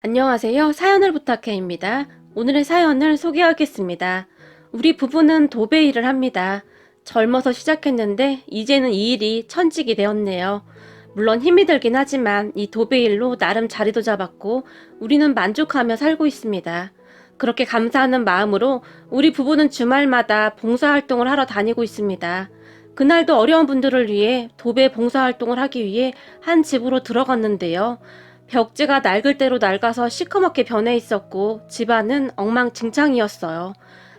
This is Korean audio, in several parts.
안녕하세요. 사연을 부탁해입니다. 오늘의 사연을 소개하겠습니다. 우리 부부는 도배 일을 합니다. 젊어서 시작했는데 이제는 이 일이 천직이 되었네요. 물론 힘이 들긴 하지만 이 도배 일로 나름 자리도 잡았고 우리는 만족하며 살고 있습니다. 그렇게 감사하는 마음으로 우리 부부는 주말마다 봉사활동을 하러 다니고 있습니다. 그날도 어려운 분들을 위해 도배 봉사활동을 하기 위해 한 집으로 들어갔는데요. 벽지가 낡을 대로 낡아서 시커멓게 변해 있었고 집안은 엉망진창이었어요.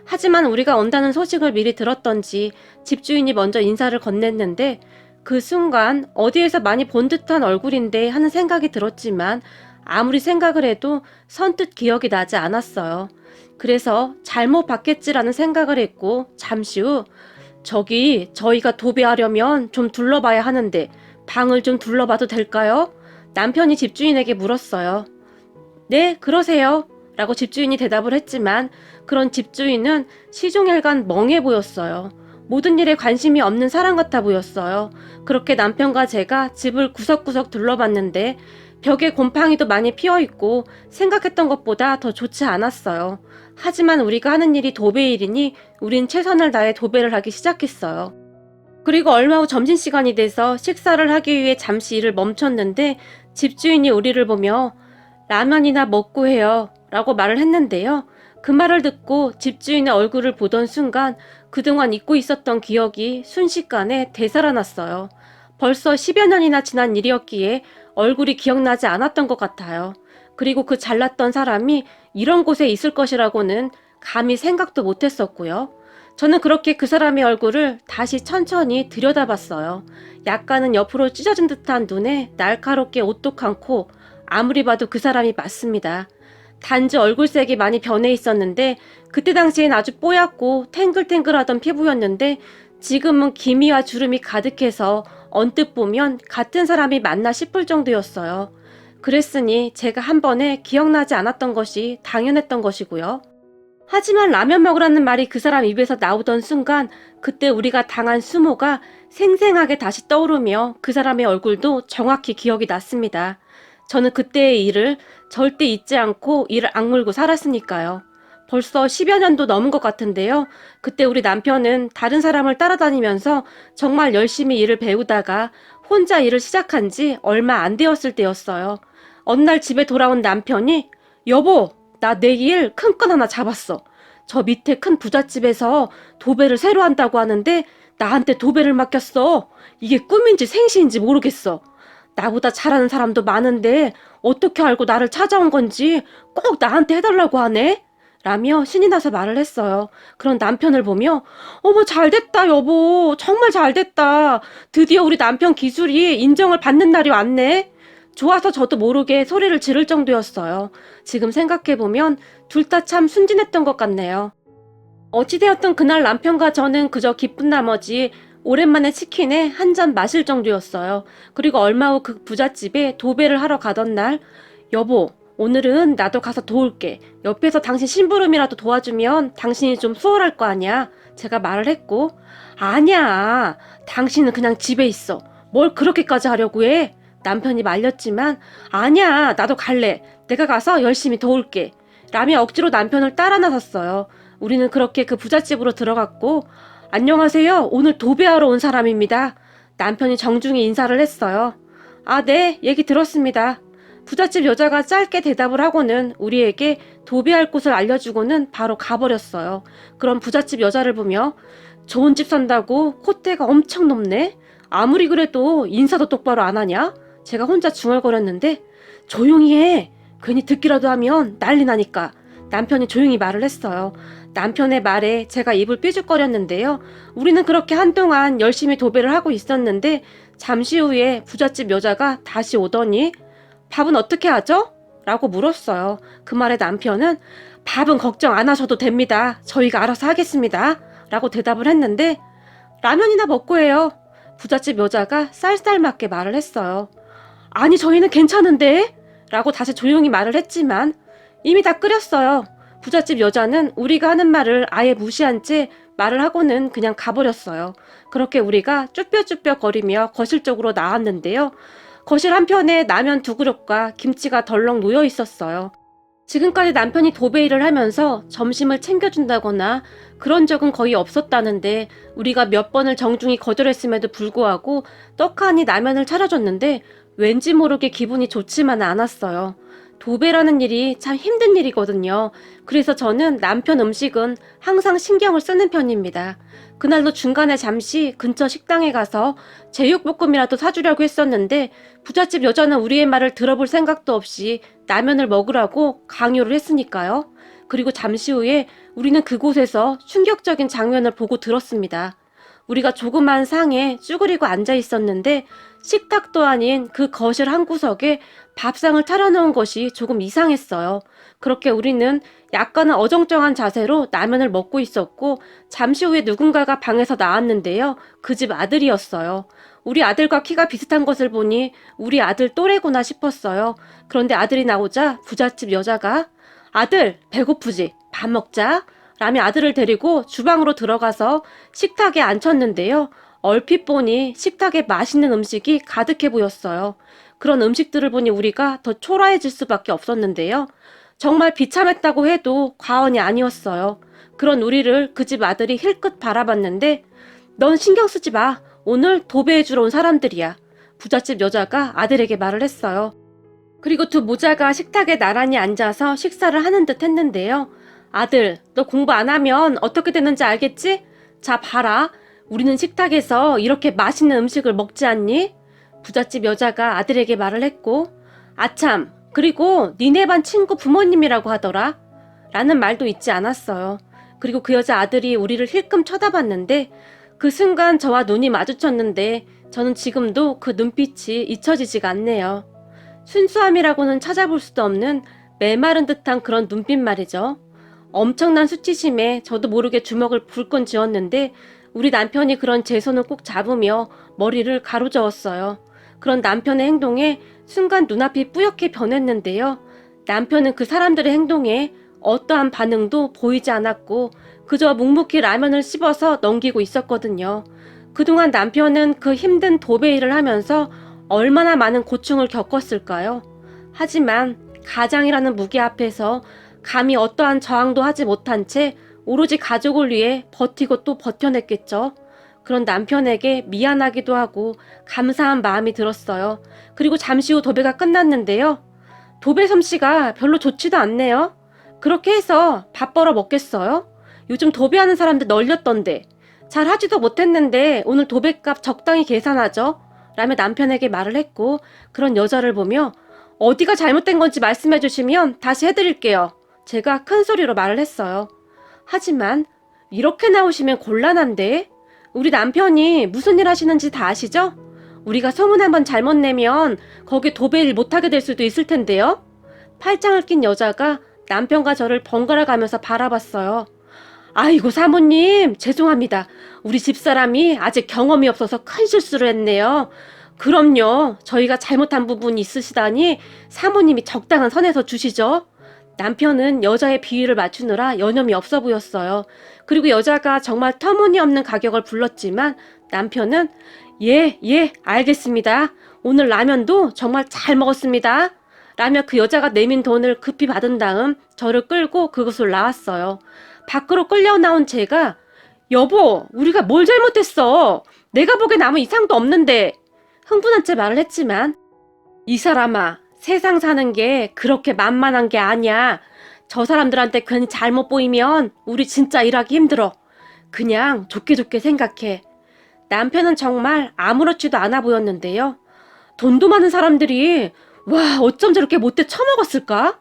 하지만 우리가 온다는 소식을 미리 들었던지 집주인이 먼저 인사를 건넸는데 그 순간 어디에서 많이 본 듯한 얼굴인데 하는 생각이 들었지만 아무리 생각을 해도 선뜻 기억이 나지 않았어요. 그래서 잘못 봤겠지라는 생각을 했고 잠시 후 저희가 도배하려면 좀 둘러봐야 하는데 방을 좀 둘러봐도 될까요? 남편이 집주인에게 물었어요. 네, 그러세요. 라고 집주인이 대답을 했지만 그런 집주인은 시종일관 멍해 보였어요. 모든 일에 관심이 없는 사람 같아 보였어요. 그렇게 남편과 제가 집을 구석구석 둘러봤는데 벽에 곰팡이도 많이 피어있고 생각했던 것보다 더 좋지 않았어요. 하지만 우리가 하는 일이 도배일이니 우린 최선을 다해 도배를 하기 시작했어요. 그리고 얼마 후 점심시간이 돼서 식사를 하기 위해 잠시 일을 멈췄는데 집주인이 우리를 보며 라면이나 먹고 해요 라고 말을 했는데요. 그 말을 듣고 집주인의 얼굴을 보던 순간 그동안 잊고 있었던 기억이 순식간에 되살아났어요. 벌써 10여 년이나 지난 일이었기에 얼굴이 기억나지 않았던 것 같아요. 그리고 그 잘났던 사람이 이런 곳에 있을 것이라고는 감히 생각도 못했었고요. 저는 그렇게 그 사람의 얼굴을 다시 천천히 들여다봤어요. 약간은 옆으로 찢어진 듯한 눈에 날카롭게 오똑한 코, 아무리 봐도 그 사람이 맞습니다. 단지 얼굴색이 많이 변해 있었는데 그때 당시엔 아주 뽀얗고 탱글탱글하던 피부였는데 지금은 기미와 주름이 가득해서 언뜻 보면 같은 사람이 맞나 싶을 정도였어요. 그랬으니 제가 한 번에 기억나지 않았던 것이 당연했던 것이고요. 하지만 라면 먹으라는 말이 그 사람 입에서 나오던 순간 그때 우리가 당한 수모가 생생하게 다시 떠오르며 그 사람의 얼굴도 정확히 기억이 났습니다. 저는 그때의 일을 절대 잊지 않고 이를 악물고 살았으니까요. 벌써 10여 년도 넘은 것 같은데요. 그때 우리 남편은 다른 사람을 따라다니면서 정말 열심히 일을 배우다가 혼자 일을 시작한 지 얼마 안 되었을 때였어요. 어느 날 집에 돌아온 남편이 여보, 나 내일 큰 건 하나 잡았어. 저 밑에 큰 부잣집에서 도배를 새로 한다고 하는데 나한테 도배를 맡겼어. 이게 꿈인지 생시인지 모르겠어. 나보다 잘하는 사람도 많은데 어떻게 알고 나를 찾아온 건지 꼭 나한테 해달라고 하네? 라며 신이 나서 말을 했어요. 그런 남편을 보며 어머 잘됐다 여보. 정말 잘됐다. 드디어 우리 남편 기술이 인정을 받는 날이 왔네. 좋아서 저도 모르게 소리를 지를 정도였어요. 지금 생각해보면 둘 다 참 순진했던 것 같네요. 어찌되었든 그날 남편과 저는 그저 기쁜 나머지 오랜만에 치킨에 한 잔 마실 정도였어요. 그리고 얼마 후 그 부잣집에 도배를 하러 가던 날 여보, 오늘은 나도 가서 도울게. 옆에서 당신 심부름이라도 도와주면 당신이 좀 수월할 거 아니야. 제가 말을 했고 아니야. 당신은 그냥 집에 있어. 뭘 그렇게까지 하려고 해? 남편이 말렸지만 아니야 나도 갈래. 내가 가서 열심히 도울게. 라며 억지로 남편을 따라 나섰어요. 우리는 그렇게 그 부잣집으로 들어갔고 안녕하세요. 오늘 도배하러 온 사람입니다. 남편이 정중히 인사를 했어요. 아, 네. 얘기 들었습니다. 부잣집 여자가 짧게 대답을 하고는 우리에게 도배할 곳을 알려주고는 바로 가버렸어요. 그럼 부잣집 여자를 보며 좋은 집 산다고 콧대가 엄청 높네? 아무리 그래도 인사도 똑바로 안 하냐? 제가 혼자 중얼거렸는데 조용히 해. 괜히 듣기라도 하면 난리 나니까. 남편이 조용히 말을 했어요. 남편의 말에 제가 입을 삐죽거렸는데요. 우리는 그렇게 한동안 열심히 도배를 하고 있었는데 잠시 후에 부잣집 여자가 다시 오더니 밥은 어떻게 하죠? 라고 물었어요. 그 말에 남편은 밥은 걱정 안 하셔도 됩니다. 저희가 알아서 하겠습니다. 라고 대답을 했는데 라면이나 먹고 해요. 부잣집 여자가 쌀쌀맞게 말을 했어요. 아니 저희는 괜찮은데? 라고 다시 조용히 말을 했지만 이미 다 끓였어요. 부잣집 여자는 우리가 하는 말을 아예 무시한 채 말을 하고는 그냥 가버렸어요. 그렇게 우리가 쭈뼛쭈뼛 거리며 거실 쪽으로 나왔는데요. 거실 한편에 라면 2그릇과 김치가 덜렁 놓여 있었어요. 지금까지 남편이 도배 일을 하면서 점심을 챙겨준다거나 그런 적은 거의 없었다는데 우리가 몇 번을 정중히 거절했음에도 불구하고 떡하니 라면을 차려줬는데 왠지 모르게 기분이 좋지만은 않았어요. 도배라는 일이 참 힘든 일이거든요. 그래서 저는 남편 음식은 항상 신경을 쓰는 편입니다. 그날도 중간에 잠시 근처 식당에 가서 제육볶음이라도 사주려고 했었는데 부잣집 여자는 우리의 말을 들어볼 생각도 없이 라면을 먹으라고 강요를 했으니까요. 그리고 잠시 후에 우리는 그곳에서 충격적인 장면을 보고 들었습니다. 우리가 조그만 상에 쭈그리고 앉아 있었는데 식탁도 아닌 그 거실 한 구석에 밥상을 차려놓은 것이 조금 이상했어요. 그렇게 우리는 약간은 어정쩡한 자세로 라면을 먹고 있었고 잠시 후에 누군가가 방에서 나왔는데요. 그 집 아들이었어요. 우리 아들과 키가 비슷한 것을 보니 우리 아들 또래구나 싶었어요. 그런데 아들이 나오자 부잣집 여자가 아들 배고프지? 밥 먹자. 라며 아들을 데리고 주방으로 들어가서 식탁에 앉혔는데요. 얼핏 보니 식탁에 맛있는 음식이 가득해 보였어요. 그런 음식들을 보니 우리가 더 초라해질 수밖에 없었는데요. 정말 비참했다고 해도 과언이 아니었어요. 그런 우리를 그 집 아들이 힐끗 바라봤는데 넌 신경 쓰지 마. 오늘 도배해주러 온 사람들이야. 부잣집 여자가 아들에게 말을 했어요. 그리고 두 모자가 식탁에 나란히 앉아서 식사를 하는 듯 했는데요. 아들, 너 공부 안 하면 어떻게 되는지 알겠지? 자, 봐라. 우리는 식탁에서 이렇게 맛있는 음식을 먹지 않니? 부잣집 여자가 아들에게 말을 했고, 아참, 그리고 니네 반 친구 부모님이라고 하더라. 라는 말도 잊지 않았어요. 그리고 그 여자 아들이 우리를 힐끔 쳐다봤는데 그 순간 저와 눈이 마주쳤는데 저는 지금도 그 눈빛이 잊혀지지가 않네요. 순수함이라고는 찾아볼 수도 없는 메마른 듯한 그런 눈빛 말이죠. 엄청난 수치심에 저도 모르게 주먹을 불끈 쥐었는데 우리 남편이 그런 제 손을 꼭 잡으며 머리를 가로저었어요. 그런 남편의 행동에 순간 눈앞이 뿌옇게 변했는데요. 남편은 그 사람들의 행동에 어떠한 반응도 보이지 않았고 그저 묵묵히 라면을 씹어서 넘기고 있었거든요. 그동안 남편은 그 힘든 도배 일을 하면서 얼마나 많은 고충을 겪었을까요? 하지만 가장이라는 무게 앞에서 감히 어떠한 저항도 하지 못한 채 오로지 가족을 위해 버티고 또 버텨냈겠죠. 그런 남편에게 미안하기도 하고 감사한 마음이 들었어요. 그리고 잠시 후 도배가 끝났는데요. 도배 솜씨가 별로 좋지도 않네요. 그렇게 해서 밥 벌어 먹겠어요? 요즘 도배하는 사람들 널렸던데. 잘 하지도 못했는데 오늘 도배값 적당히 계산하죠. 라며 남편에게 말을 했고 그런 여자를 보며 어디가 잘못된 건지 말씀해 주시면 다시 해드릴게요. 제가 큰 소리로 말을 했어요. 하지만 이렇게 나오시면 곤란한데? 우리 남편이 무슨 일 하시는지 다 아시죠? 우리가 소문 한번 잘못 내면 거기 도배 일 못하게 될 수도 있을 텐데요. 팔짱을 낀 여자가 남편과 저를 번갈아 가면서 바라봤어요. 아이고 사모님 죄송합니다. 우리 집사람이 아직 경험이 없어서 큰 실수를 했네요. 그럼요. 저희가 잘못한 부분이 있으시다니 사모님이 적당한 선에서 주시죠. 남편은 여자의 비위를 맞추느라 여념이 없어 보였어요. 그리고 여자가 정말 터무니없는 가격을 불렀지만 남편은 예, 알겠습니다. 오늘 라면도 정말 잘 먹었습니다. 라며 그 여자가 내민 돈을 급히 받은 다음 저를 끌고 그곳을 나왔어요. 밖으로 끌려 나온 제가 여보, 우리가 뭘 잘못했어? 내가 보기엔 아무 이상도 없는데 흥분한 채 말을 했지만 이 사람아, 세상 사는 게 그렇게 만만한 게 아니야. 저 사람들한테 괜히 잘못 보이면 우리 진짜 일하기 힘들어. 그냥 좋게 생각해. 남편은 정말 아무렇지도 않아 보였는데요. 돈도 많은 사람들이 와, 어쩜 저렇게 못돼 처먹었을까?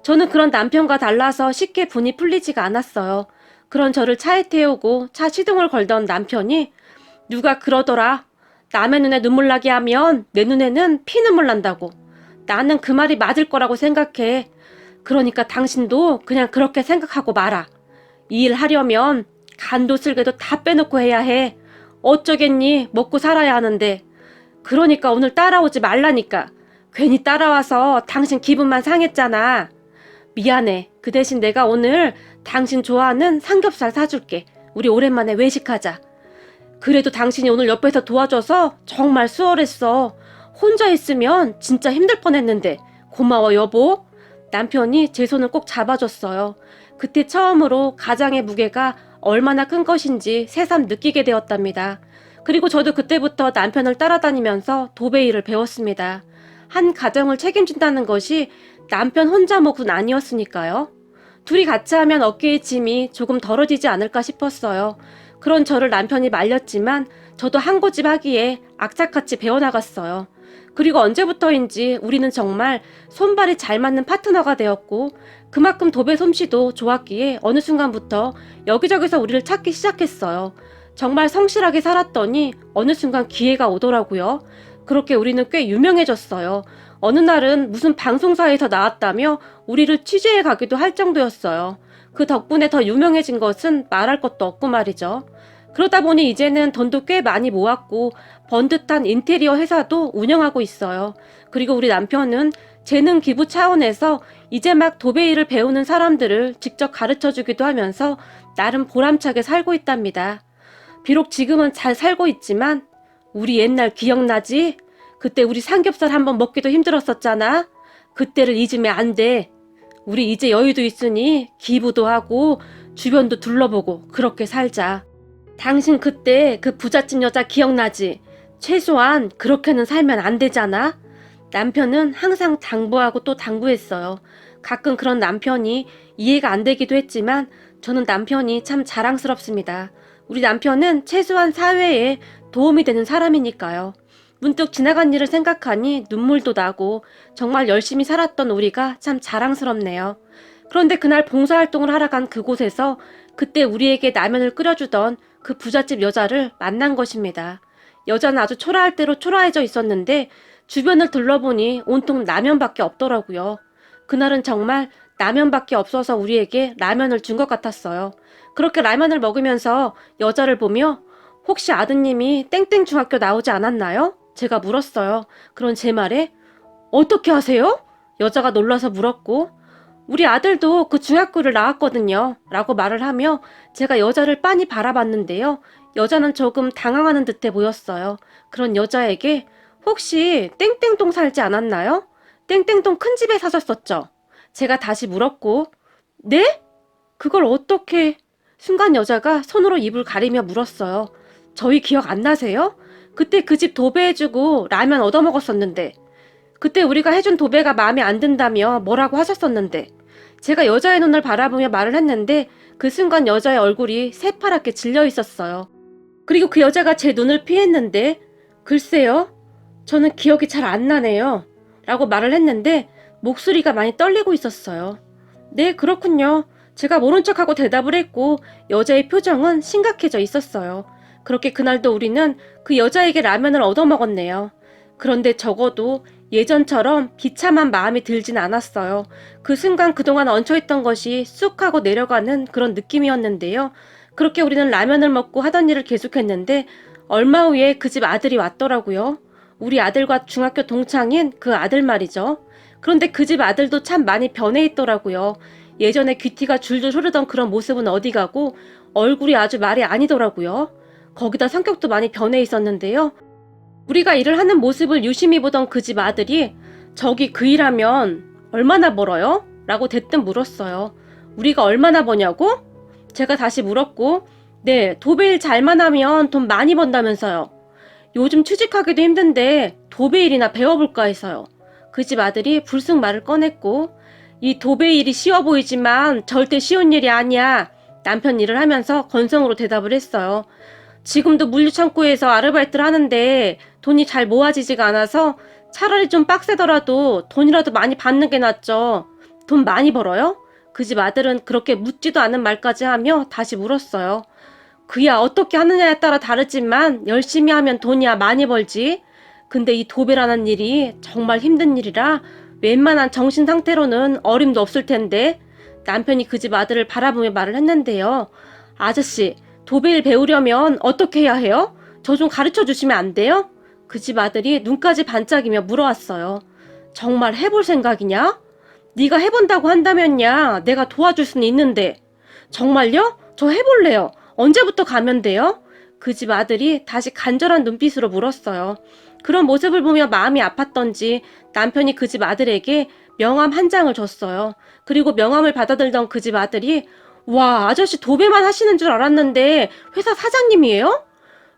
저는 그런 남편과 달라서 쉽게 분이 풀리지가 않았어요. 그런 저를 차에 태우고 차 시동을 걸던 남편이 누가 그러더라. 남의 눈에 눈물 나게 하면 내 눈에는 피눈물 난다고. 나는 그 말이 맞을 거라고 생각해. 그러니까 당신도 그냥 그렇게 생각하고 말아. 이 일 하려면 간도 쓸개도 다 빼놓고 해야 해. 어쩌겠니? 먹고 살아야 하는데. 그러니까 오늘 따라오지 말라니까. 괜히 따라와서 당신 기분만 상했잖아. 미안해. 그 대신 내가 오늘 당신 좋아하는 삼겹살 사줄게. 우리 오랜만에 외식하자. 그래도 당신이 오늘 옆에서 도와줘서 정말 수월했어. 혼자 있으면 진짜 힘들 뻔했는데 고마워 여보. 남편이 제 손을 꼭 잡아줬어요. 그때 처음으로 가장의 무게가 얼마나 큰 것인지 새삼 느끼게 되었답니다. 그리고 저도 그때부터 남편을 따라다니면서 도배일을 배웠습니다. 한 가정을 책임진다는 것이 남편 혼자 몫은 아니었으니까요. 둘이 같이 하면 어깨의 짐이 조금 덜어지지 않을까 싶었어요. 그런 저를 남편이 말렸지만 저도 한 고집 하기에 악착같이 배워나갔어요. 그리고 언제부터인지 우리는 정말 손발이 잘 맞는 파트너가 되었고 그만큼 도배 솜씨도 좋았기에 어느 순간부터 여기저기서 우리를 찾기 시작했어요. 정말 성실하게 살았더니 어느 순간 기회가 오더라고요. 그렇게 우리는 꽤 유명해졌어요. 어느 날은 무슨 방송사에서 나왔다며 우리를 취재해 가기도 할 정도였어요. 그 덕분에 더 유명해진 것은 말할 것도 없고 말이죠. 그러다 보니 이제는 돈도 꽤 많이 모았고 번듯한 인테리어 회사도 운영하고 있어요. 그리고 우리 남편은 재능 기부 차원에서 이제 막 도배 일을 배우는 사람들을 직접 가르쳐주기도 하면서 나름 보람차게 살고 있답니다. 비록 지금은 잘 살고 있지만 우리 옛날 기억나지? 그때 우리 삼겹살 한번 먹기도 힘들었었잖아. 그때를 잊으면 안 돼. 우리 이제 여유도 있으니 기부도 하고 주변도 둘러보고 그렇게 살자. 당신 그때 그 부잣집 여자 기억나지? 최소한 그렇게는 살면 안 되잖아. 남편은 항상 당부하고 또 당부했어요. 가끔 그런 남편이 이해가 안 되기도 했지만 저는 남편이 참 자랑스럽습니다. 우리 남편은 최소한 사회에 도움이 되는 사람이니까요. 문득 지나간 일을 생각하니 눈물도 나고 정말 열심히 살았던 우리가 참 자랑스럽네요. 그런데 그날 봉사활동을 하러 간 그곳에서 그때 우리에게 라면을 끓여주던 그 부잣집 여자를 만난 것입니다. 여자는 아주 초라할 대로 초라해져 있었는데 주변을 둘러보니 온통 라면밖에 없더라고요. 그날은 정말 라면밖에 없어서 우리에게 라면을 준 것 같았어요. 그렇게 라면을 먹으면서 여자를 보며 혹시 아드님이 땡땡 중학교 나오지 않았나요? 제가 물었어요. 그런 제 말에 어떻게 하세요? 여자가 놀라서 물었고 우리 아들도 그 중학교를 나왔거든요. 라고 말을 하며 제가 여자를 빤히 바라봤는데요. 여자는 조금 당황하는 듯해 보였어요. 그런 여자에게 혹시 땡땡동 살지 않았나요? 땡땡동 큰 집에 사셨었죠? 제가 다시 물었고 네? 그걸 어떻게... 순간 여자가 손으로 입을 가리며 물었어요. 저희 기억 안 나세요? 그때 그 집 도배해주고 라면 얻어먹었었는데 그때 우리가 해준 도배가 마음에 안 든다며 뭐라고 하셨었는데 제가 여자의 눈을 바라보며 말을 했는데 그 순간 여자의 얼굴이 새파랗게 질려 있었어요. 그리고 그 여자가 제 눈을 피했는데 글쎄요, 저는 기억이 잘 안 나네요. 라고 말을 했는데 목소리가 많이 떨리고 있었어요. 네, 그렇군요. 제가 모른 척하고 대답을 했고 여자의 표정은 심각해져 있었어요. 그렇게 그날도 우리는 그 여자에게 라면을 얻어먹었네요. 그런데 적어도 예전처럼 비참한 마음이 들진 않았어요. 그 순간 그동안 얹혀있던 것이 쑥 하고 내려가는 그런 느낌이었는데요. 그렇게 우리는 라면을 먹고 하던 일을 계속했는데 얼마 후에 그 집 아들이 왔더라고요. 우리 아들과 중학교 동창인 그 아들 말이죠. 그런데 그 집 아들도 참 많이 변해 있더라고요. 예전에 귀티가 줄줄 흐르던 그런 모습은 어디 가고 얼굴이 아주 말이 아니더라고요. 거기다 성격도 많이 변해 있었는데요. 우리가 일을 하는 모습을 유심히 보던 그 집 아들이 저기 그 일하면 얼마나 벌어요? 라고 대뜸 물었어요. 우리가 얼마나 버냐고? 제가 다시 물었고 네, 도배일 잘만 하면 돈 많이 번다면서요. 요즘 취직하기도 힘든데 도배일이나 배워볼까 해서요. 그 집 아들이 불쑥 말을 꺼냈고 이 도배일이 쉬워 보이지만 절대 쉬운 일이 아니야. 남편 일을 하면서 건성으로 대답을 했어요. 지금도 물류창고에서 아르바이트를 하는데 돈이 잘 모아지지가 않아서 차라리 좀 빡세더라도 돈이라도 많이 받는 게 낫죠. 돈 많이 벌어요? 그 집 아들은 그렇게 묻지도 않은 말까지 하며 다시 물었어요. 그야 어떻게 하느냐에 따라 다르지만 열심히 하면 돈이야 많이 벌지. 근데 이 도배라는 일이 정말 힘든 일이라 웬만한 정신 상태로는 어림도 없을 텐데. 남편이 그 집 아들을 바라보며 말을 했는데요. 아저씨, 도배일 배우려면 어떻게 해야 해요? 저 좀 가르쳐 주시면 안 돼요? 그 집 아들이 눈까지 반짝이며 물어왔어요. 정말 해볼 생각이냐? 네가 해본다고 한다면야 내가 도와줄 수는 있는데. 정말요? 저 해볼래요. 언제부터 가면 돼요? 그 집 아들이 다시 간절한 눈빛으로 물었어요. 그런 모습을 보며 마음이 아팠던지 남편이 그 집 아들에게 명함 한 장을 줬어요. 그리고 명함을 받아들던 그 집 아들이 와, 아저씨 도배만 하시는 줄 알았는데 회사 사장님이에요?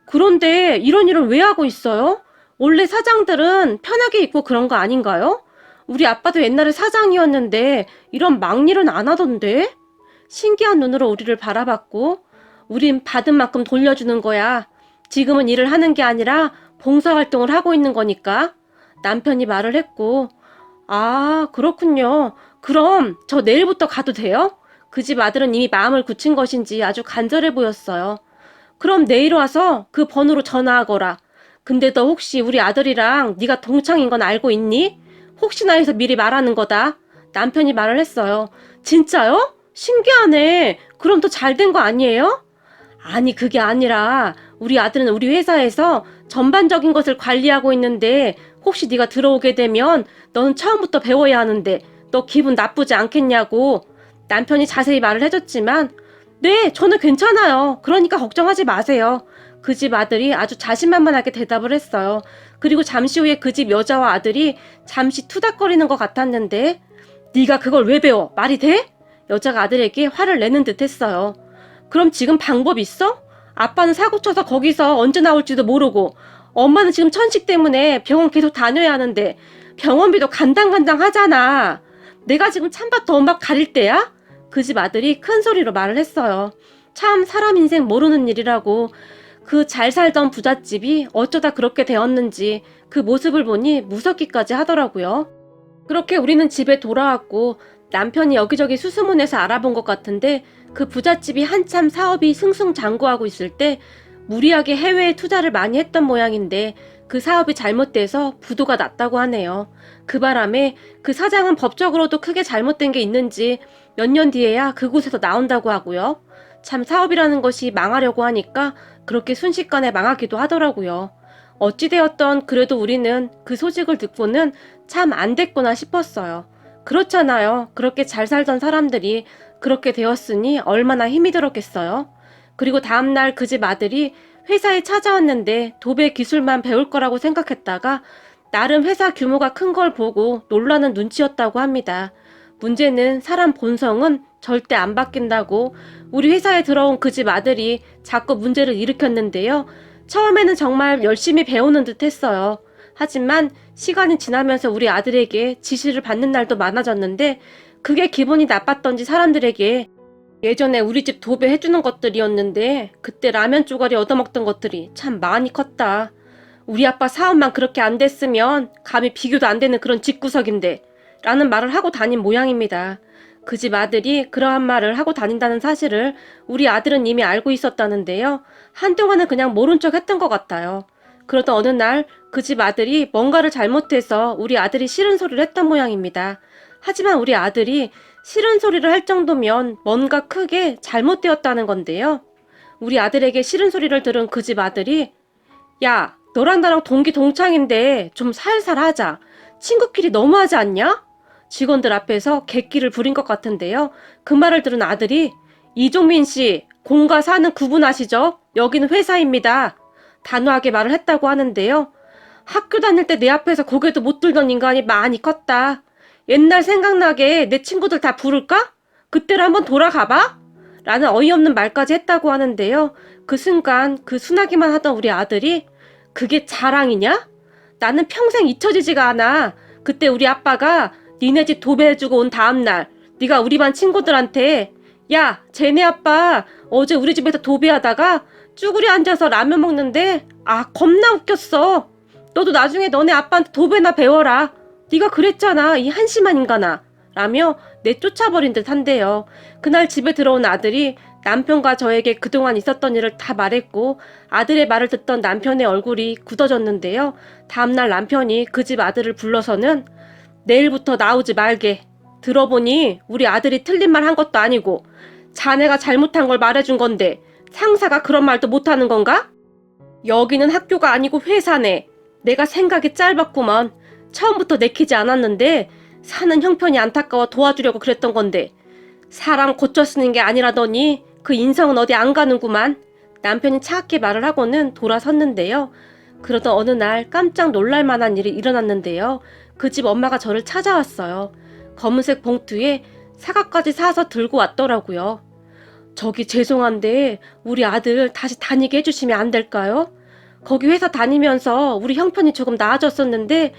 그런데 이런 일을 왜 하고 있어요? 원래 사장들은 편하게 입고 그런 거 아닌가요? 우리 아빠도 옛날에 사장이었는데 이런 막일은 안 하던데? 신기한 눈으로 우리를 바라봤고, 우린 받은 만큼 돌려주는 거야. 지금은 일을 하는 게 아니라 봉사활동을 하고 있는 거니까. 남편이 말을 했고, 아, 그렇군요. 그럼 저 내일부터 가도 돼요? 그 집 아들은 이미 마음을 굳힌 것인지 아주 간절해 보였어요. 그럼 내일 와서 그 번호로 전화하거라. 근데 너 혹시 우리 아들이랑 네가 동창인 건 알고 있니? 혹시나 해서 미리 말하는 거다. 남편이 말을 했어요. 진짜요? 신기하네. 그럼 더 잘 된 거 아니에요? 아니, 그게 아니라 우리 아들은 우리 회사에서 전반적인 것을 관리하고 있는데 혹시 네가 들어오게 되면 너는 처음부터 배워야 하는데 너 기분 나쁘지 않겠냐고. 남편이 자세히 말을 해줬지만 네, 저는 괜찮아요. 그러니까 걱정하지 마세요. 그 집 아들이 아주 자신만만하게 대답을 했어요. 그리고 잠시 후에 그 집 여자와 아들이 잠시 투닥거리는 것 같았는데 네가 그걸 왜 배워? 말이 돼? 여자가 아들에게 화를 내는 듯 했어요. 그럼 지금 방법 있어? 아빠는 사고 쳐서 거기서 언제 나올지도 모르고 엄마는 지금 천식 때문에 병원 계속 다녀야 하는데 병원비도 간당간당 하잖아. 내가 지금 찬밥 더운밥 가릴 때야? 그 집 아들이 큰 소리로 말을 했어요. 참 사람 인생 모르는 일이라고. 그 잘 살던 부잣집이 어쩌다 그렇게 되었는지 그 모습을 보니 무섭기까지 하더라고요. 그렇게 우리는 집에 돌아왔고 남편이 여기저기 수소문해서 알아본 것 같은데 그 부잣집이 한참 사업이 승승장구하고 있을 때 무리하게 해외에 투자를 많이 했던 모양인데 그 사업이 잘못돼서 부도가 났다고 하네요. 그 바람에 그 사장은 법적으로도 크게 잘못된 게 있는지 몇 년 뒤에야 그곳에서 나온다고 하고요. 참 사업이라는 것이 망하려고 하니까 그렇게 순식간에 망하기도 하더라고요. 어찌되었던 그래도 우리는 그 소식을 듣고는 참 안 됐구나 싶었어요. 그렇잖아요. 그렇게 잘 살던 사람들이 그렇게 되었으니 얼마나 힘이 들었겠어요. 그리고 다음날 그 집 아들이 회사에 찾아왔는데 도배 기술만 배울 거라고 생각했다가 나름 회사 규모가 큰 걸 보고 놀라는 눈치였다고 합니다. 문제는 사람 본성은 절대 안 바뀐다고 우리 회사에 들어온 그 집 아들이 자꾸 문제를 일으켰는데요. 처음에는 정말 열심히 배우는 듯 했어요. 하지만 시간이 지나면서 우리 아들에게 지시를 받는 날도 많아졌는데 그게 기분이 나빴던지 사람들에게 예전에 우리 집 도배 해주는 것들이었는데 그때 라면 쪼가리 얻어먹던 것들이 참 많이 컸다. 우리 아빠 사업만 그렇게 안 됐으면 감히 비교도 안 되는 그런 집구석인데 라는 말을 하고 다닌 모양입니다. 그 집 아들이 그러한 말을 하고 다닌다는 사실을 우리 아들은 이미 알고 있었다는데요. 한동안은 그냥 모른 척 했던 것 같아요. 그러던 어느 날 그 집 아들이 뭔가를 잘못해서 우리 아들이 싫은 소리를 했던 모양입니다. 하지만 우리 아들이 싫은 소리를 할 정도면 뭔가 크게 잘못되었다는 건데요. 우리 아들에게 싫은 소리를 들은 그 집 아들이 야, 너랑 나랑 동기 동창인데 좀 살살 하자. 친구끼리 너무하지 않냐? 직원들 앞에서 객기를 부린 것 같은데요. 그 말을 들은 아들이 이종민 씨, 공과 사는 구분하시죠? 여기는 회사입니다. 단호하게 말을 했다고 하는데요. 학교 다닐 때 내 앞에서 고개도 못 들던 인간이 많이 컸다. 옛날 생각나게 내 친구들 다 부를까? 그때로 한번 돌아가봐? 라는 어이없는 말까지 했다고 하는데요. 그 순간 그 순하기만 하던 우리 아들이 그게 자랑이냐? 나는 평생 잊혀지지가 않아. 그때 우리 아빠가 니네 집 도배해주고 온 다음날 네가 우리 반 친구들한테 야, 쟤네 아빠 어제 우리 집에서 도배하다가 쭈그려 앉아서 라면 먹는데 아, 겁나 웃겼어. 너도 나중에 너네 아빠한테 도배나 배워라. 네가 그랬잖아, 이 한심한 인간아. 라며 내쫓아버린 듯 한데요. 그날 집에 들어온 아들이 남편과 저에게 그동안 있었던 일을 다 말했고 아들의 말을 듣던 남편의 얼굴이 굳어졌는데요. 다음날 남편이 그 집 아들을 불러서는 내일부터 나오지 말게. 들어보니 우리 아들이 틀린 말 한 것도 아니고 자네가 잘못한 걸 말해준 건데 상사가 그런 말도 못하는 건가? 여기는 학교가 아니고 회사네. 내가 생각이 짧았구먼. 처음부터 내키지 않았는데 사는 형편이 안타까워 도와주려고 그랬던 건데 사람 고쳐 쓰는 게 아니라더니 그 인성은 어디 안 가는구만. 남편이 차갑게 말을 하고는 돌아섰는데요. 그러던 어느 날 깜짝 놀랄 만한 일이 일어났는데요. 그 집 엄마가 저를 찾아왔어요. 검은색 봉투에 사과까지 사서 들고 왔더라고요. 저기 죄송한데 우리 아들 다시 다니게 해주시면 안 될까요? 거기 회사 다니면서 우리 형편이 조금 나아졌었는데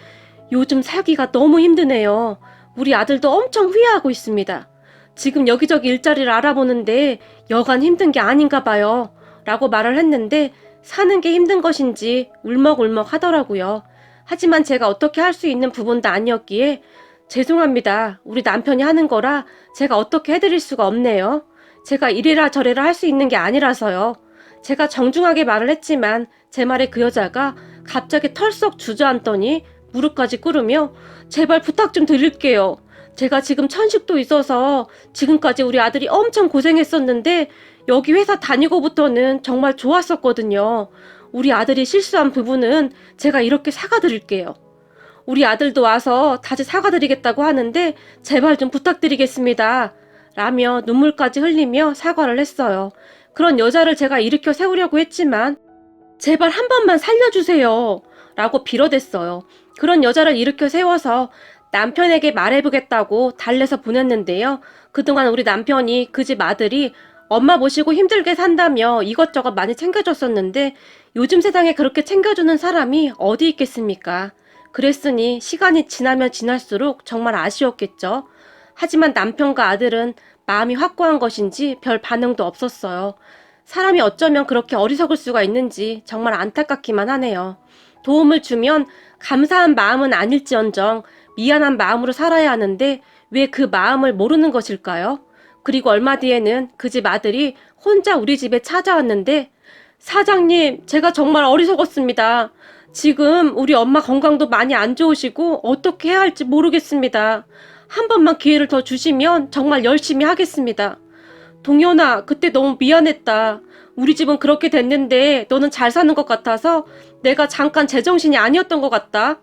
요즘 살기가 너무 힘드네요. 우리 아들도 엄청 후회하고 있습니다. 지금 여기저기 일자리를 알아보는데 여간 힘든 게 아닌가 봐요. 라고 말을 했는데 사는 게 힘든 것인지 울먹울먹 하더라고요. 하지만 제가 어떻게 할 수 있는 부분도 아니었기에 죄송합니다. 우리 남편이 하는 거라 제가 어떻게 해드릴 수가 없네요. 제가 이래라 저래라 할 수 있는 게 아니라서요. 제가 정중하게 말을 했지만 제 말에 그 여자가 갑자기 털썩 주저앉더니 무릎까지 꿇으며 제발 부탁 좀 드릴게요. 제가 지금 천식도 있어서 지금까지 우리 아들이 엄청 고생했었는데 여기 회사 다니고부터는 정말 좋았었거든요. 우리 아들이 실수한 부분은 제가 이렇게 사과드릴게요. 우리 아들도 와서 다시 사과드리겠다고 하는데 제발 좀 부탁드리겠습니다. 라며 눈물까지 흘리며 사과를 했어요. 그런 여자를 제가 일으켜 세우려고 했지만 제발 한 번만 살려주세요. 라고 빌어댔어요. 그런 여자를 일으켜 세워서 남편에게 말해보겠다고 달래서 보냈는데요. 그동안 우리 남편이 그 집 아들이 엄마 모시고 힘들게 산다며 이것저것 많이 챙겨줬었는데 요즘 세상에 그렇게 챙겨주는 사람이 어디 있겠습니까? 그랬으니 시간이 지나면 지날수록 정말 아쉬웠겠죠. 하지만 남편과 아들은 마음이 확고한 것인지 별 반응도 없었어요. 사람이 어쩌면 그렇게 어리석을 수가 있는지 정말 안타깝기만 하네요. 도움을 주면 감사한 마음은 아닐지언정 미안한 마음으로 살아야 하는데 왜 그 마음을 모르는 것일까요? 그리고 얼마 뒤에는 그 집 아들이 혼자 우리 집에 찾아왔는데 사장님, 제가 정말 어리석었습니다. 지금 우리 엄마 건강도 많이 안 좋으시고 어떻게 해야 할지 모르겠습니다. 한 번만 기회를 더 주시면 정말 열심히 하겠습니다. 동현아, 그때 너무 미안했다. 우리 집은 그렇게 됐는데 너는 잘 사는 것 같아서 내가 잠깐 제정신이 아니었던 것 같다.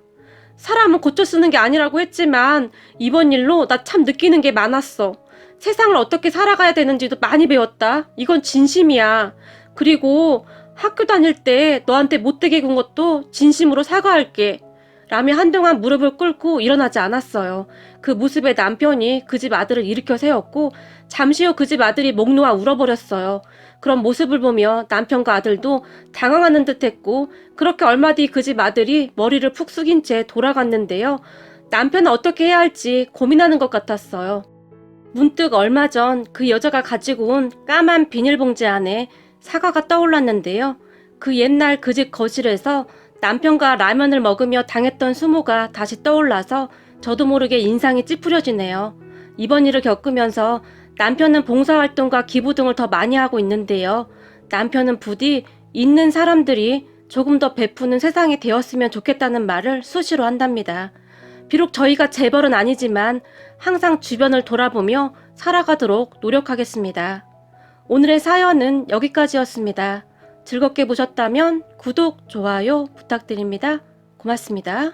사람은 고쳐 쓰는 게 아니라고 했지만 이번 일로 나 참 느끼는 게 많았어. 세상을 어떻게 살아가야 되는지도 많이 배웠다. 이건 진심이야. 그리고 학교 다닐 때 너한테 못되게 군 것도 진심으로 사과할게. 라며 한동안 무릎을 꿇고 일어나지 않았어요. 그 모습에 남편이 그 집 아들을 일으켜 세웠고 잠시 후 그 집 아들이 목 놓아 울어버렸어요. 그런 모습을 보며 남편과 아들도 당황하는 듯했고 그렇게 얼마 뒤 그 집 아들이 머리를 푹 숙인 채 돌아갔는데요. 남편은 어떻게 해야 할지 고민하는 것 같았어요. 문득 얼마 전 그 여자가 가지고 온 까만 비닐봉지 안에 사과가 떠올랐는데요. 그 옛날 그 집 거실에서 남편과 라면을 먹으며 당했던 수모가 다시 떠올라서 저도 모르게 인상이 찌푸려지네요. 이번 일을 겪으면서 남편은 봉사활동과 기부 등을 더 많이 하고 있는데요. 남편은 부디 있는 사람들이 조금 더 베푸는 세상이 되었으면 좋겠다는 말을 수시로 한답니다. 비록 저희가 재벌은 아니지만 항상 주변을 돌아보며 살아가도록 노력하겠습니다. 오늘의 사연은 여기까지였습니다. 즐겁게 보셨다면 구독, 좋아요 부탁드립니다. 고맙습니다.